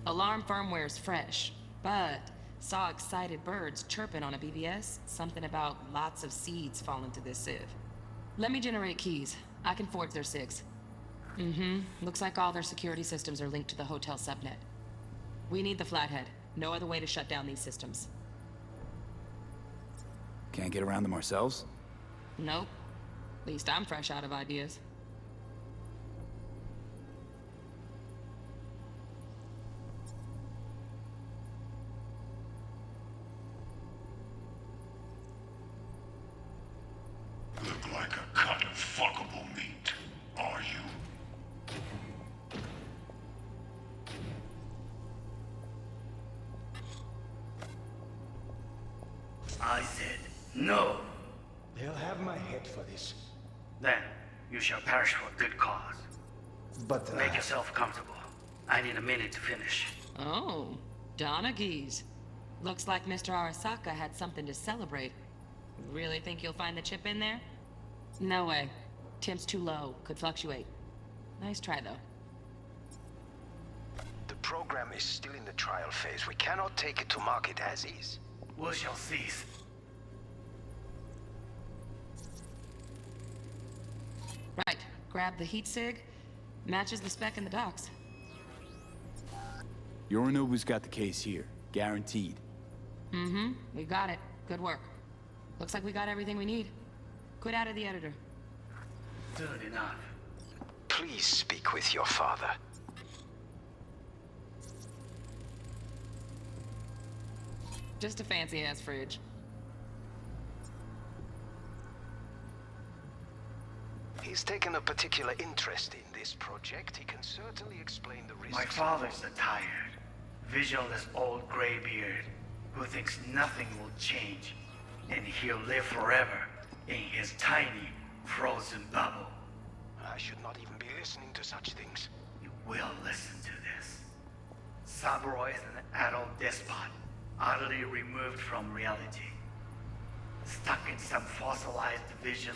Alarm firmware's fresh, but Saw excited birds chirping on a BBS. Something about lots of seeds falling to this sieve. Let me generate keys. I can forge their SIGs. Looks like all their security systems are linked to the hotel subnet. We need the Flathead. No other way to shut down these systems. Can't get around them ourselves? Nope. At least I'm fresh out of ideas. Look like a cut of fuckable meat, are you? I said no. They'll have my head for this. Then you shall perish for a good cause. But Make yourself comfortable. I need a minute to finish. Oh, Donaghy's. Looks like Mr. Arasaka had something to celebrate. Really think you'll find the chip in there? No way. Temp's too low. Could fluctuate. Nice try, though. The program is still in the trial phase. We cannot take it to market as is. We shall cease. Right. Grab the heat sig. Matches the spec in the docks. Yorinobu's got the case here. Guaranteed. We got it. Good work. Looks like we got everything we need. Quit out of the editor. Soon enough. Please speak with your father. Just a fancy-ass fridge. He's taken a particular interest in this project. He can certainly explain the risks. My father's a tired, visionless old graybeard who thinks nothing will change, and he'll live forever in his tiny, frozen bubble. I should not even be listening to such things. You will listen to this. Saburo is an adult despot, utterly removed from reality, stuck in some fossilized vision.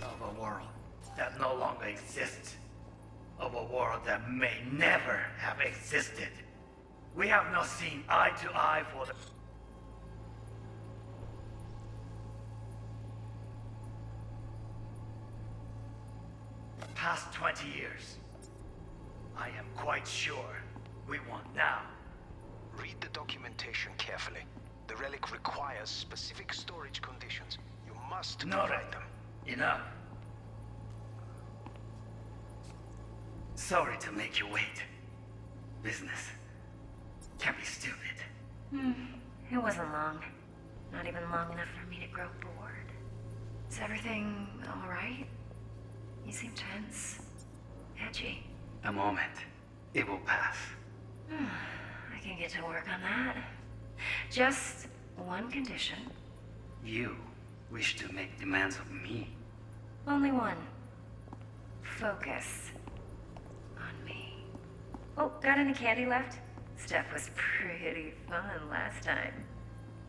Of a world that no longer exists. Of a world that may never have existed. We have not seen eye to eye for the past 20 years. I am quite sure we want now. Read the documentation carefully. The relic requires specific storage conditions. You must provide them. Enough. Sorry to make you wait. Business can be stupid. It wasn't long. Not even long enough for me to grow bored. Is everything alright? You seem tense. Edgy. A moment. It will pass. I can get to work on that. Just one condition. You wish to make demands of me. Only one. Focus on me. Oh, got any candy left? Stuff was pretty fun last time.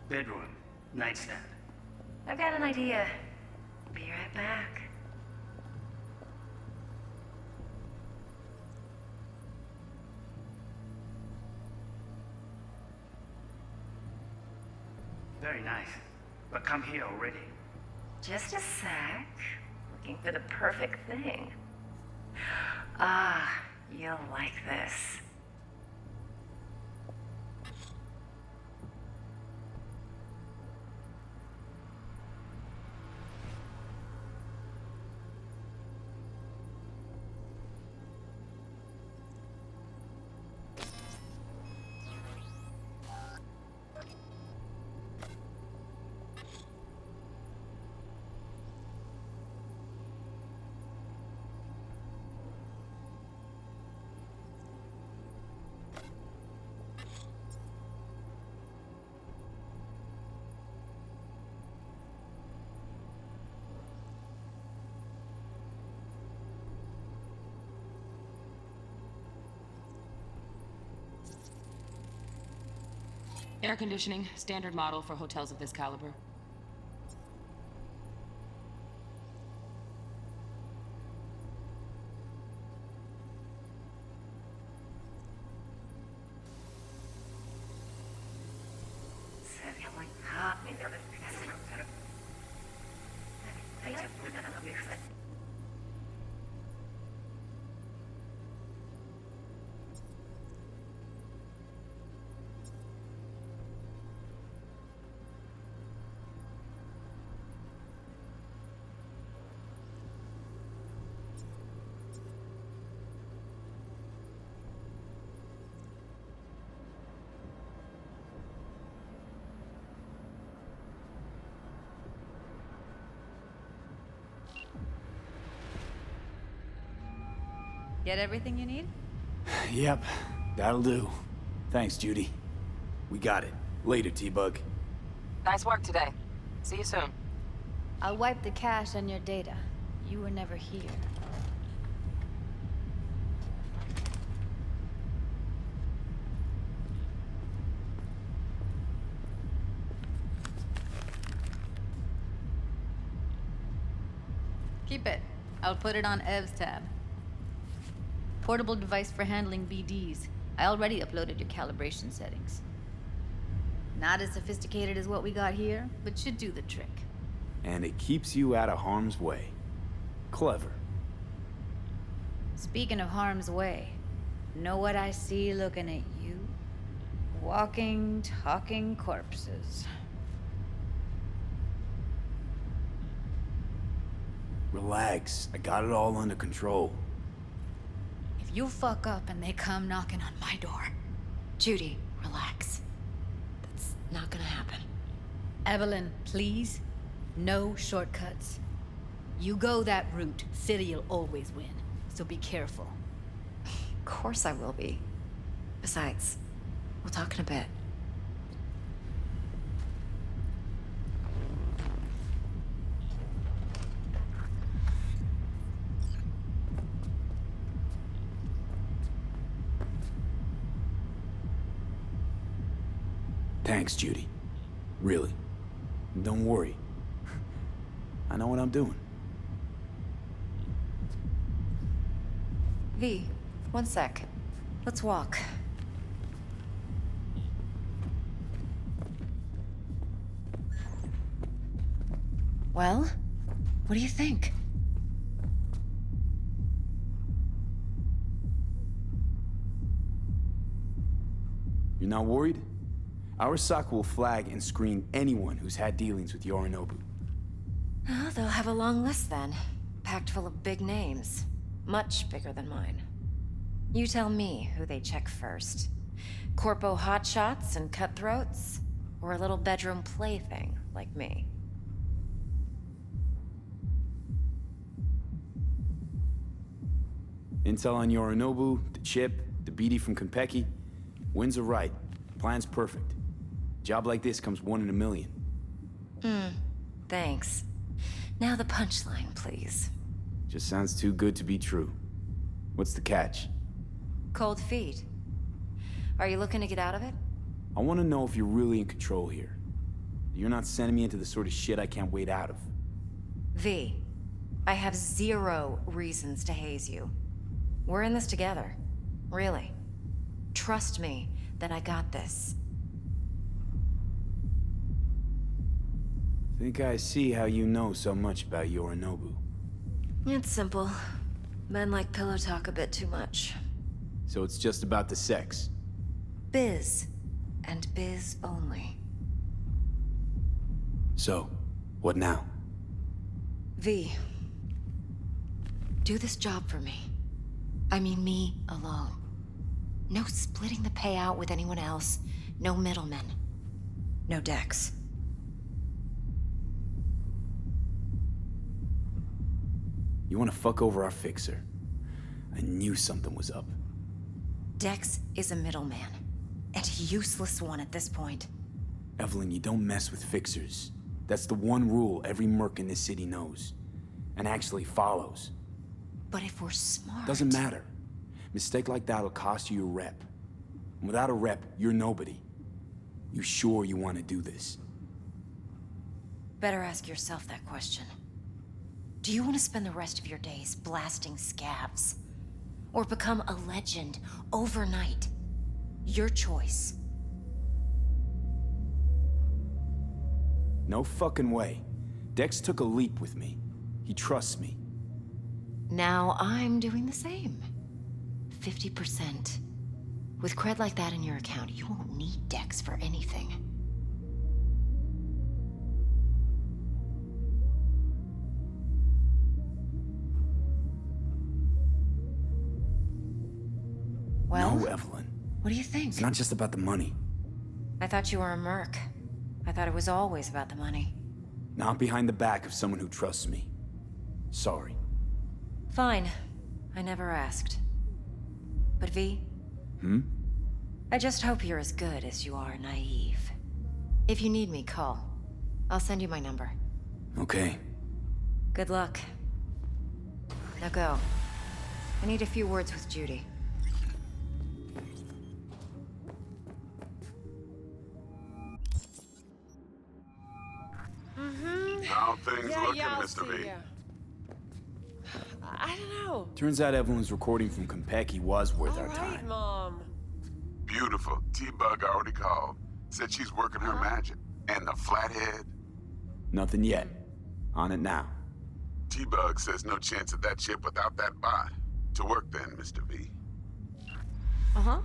Bedroom. Nightstand. I've got an idea. Be right back. Very nice. But come here already. Just a sec. Looking for the perfect thing. Ah, you'll like this. Air conditioning, standard model for hotels of this caliber. Get everything you need? Yep, that'll do. Thanks, Judy. We got it. Later, T-Bug. Nice work today. See you soon. I'll wipe the cache and your data. You were never here. Keep it. I'll put it on Ev's tab. Portable device for handling BDs. I already uploaded your calibration settings. Not as sophisticated as what we got here, but should do the trick. And it keeps you out of harm's way. Clever. Speaking of harm's way, know what I see looking at you? Walking, talking corpses. Relax. I got it all under control. If you fuck up and they come knocking on my door... Judy, relax. That's not gonna happen. Evelyn, please. No shortcuts. You go that route, City'll always win. So be careful. Of course I will be. Besides, we'll talk in a bit. Thanks, Judy. Really. Don't worry. I know what I'm doing. V, one sec. Let's walk. Well, what do you think? You're not worried? Arasaka will flag and screen anyone who's had dealings with Yorinobu. Oh, they'll have a long list then. Packed full of big names. Much bigger than mine. You tell me who they check first. Corpo hotshots and cutthroats? Or a little bedroom plaything like me? Intel on Yorinobu, the chip, the BD from Konpeki. Winds are right. Plan's perfect. Job like this comes 1 in a million. Thanks. Now the punchline, please. Just sounds too good to be true. What's the catch? Cold feet. Are you looking to get out of it? I want to know if you're really in control here. You're not sending me into the sort of shit I can't wait out of. V, I have 0 reasons to haze you. We're in this together. Really. Trust me that I got this. Think I see how you know so much about Yorinobu. It's simple. Men like pillow talk a bit too much. So it's just about the sex. Biz. And biz only. So, what now? V. Do this job for me. I mean me alone. No splitting the payout with anyone else. No middlemen. No Dex. You want to fuck over our fixer? I knew something was up. Dex is a middleman. And a useless one at this point. Evelyn, you don't mess with fixers. That's the one rule every merc in this city knows. And actually follows. But if we're smart... Doesn't matter. Mistake like that'll cost you your rep. And without a rep, you're nobody. You sure you want to do this? Better ask yourself that question. Do you want to spend the rest of your days blasting scavs? Or become a legend overnight? Your choice. No fucking way. Dex took a leap with me. He trusts me. Now I'm doing the same. 50%. With cred like that in your account, you won't need Dex for anything. Well, no, Evelyn. What do you think? It's not just about the money. I thought you were a merc. I thought it was always about the money. Not behind the back of someone who trusts me. Sorry. Fine. I never asked. But V, I just hope you're as good as you are naive. If you need me, call. I'll send you my number. Okay. Good luck. Now go. I need a few words with Judy. How things looking, I'll Mr. V? see ya. I don't know. Turns out Evelyn's recording from Konpeki was worth our All right, time. Mom. Beautiful. T-Bug already called. Said she's working her magic. And the flathead? Nothing yet. On it now. T-Bug says no chance of that ship without that bot. To work then, Mr. V. Uh-huh.